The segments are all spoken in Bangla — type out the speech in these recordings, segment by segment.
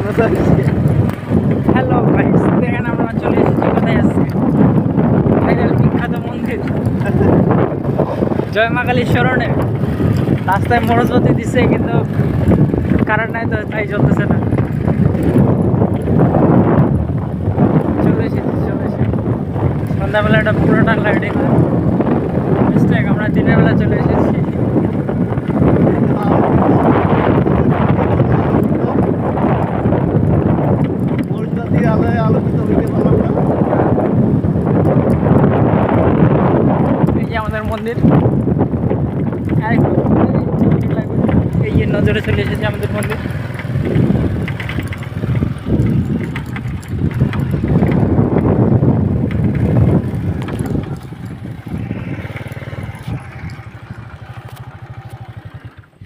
হ্যালো গাইস, দেখেন আমরা চলে এসেছি কোথায় আসছি, ভাইরাল বিখ্যাত মন্দির জয় মা কালীর স্মরণে। রাস্তায় মরজবতী দিচ্ছে কিন্তু কারেন্ট নাই, তো তাই চলতেছে না। চলে এসেছি সন্ধ্যাবেলা একটা পুরোটা লাইটিং মিস্টেক, আমরা দিনের বেলা চলে এসেছি। এই যে আমাদের মন্দির, এই যে নজরে চলে এসেছে আমাদের মন্দির।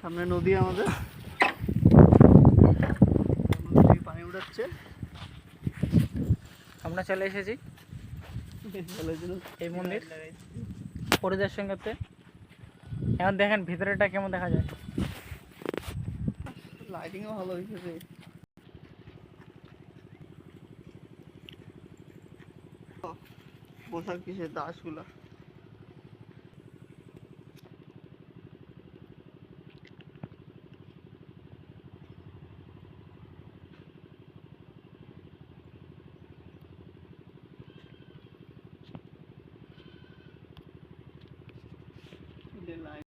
সামনে নদী, আমাদের পানি উঠাচ্ছে। আমরা চলে এসেছি এই মন্দির পরিদর্শন করতে। এখন দেখেন ভিতরেটা কেমন দেখা যায়। লাইটিংও ভালো হয়েছে রে। পোশাক কিসের দাসগুলা।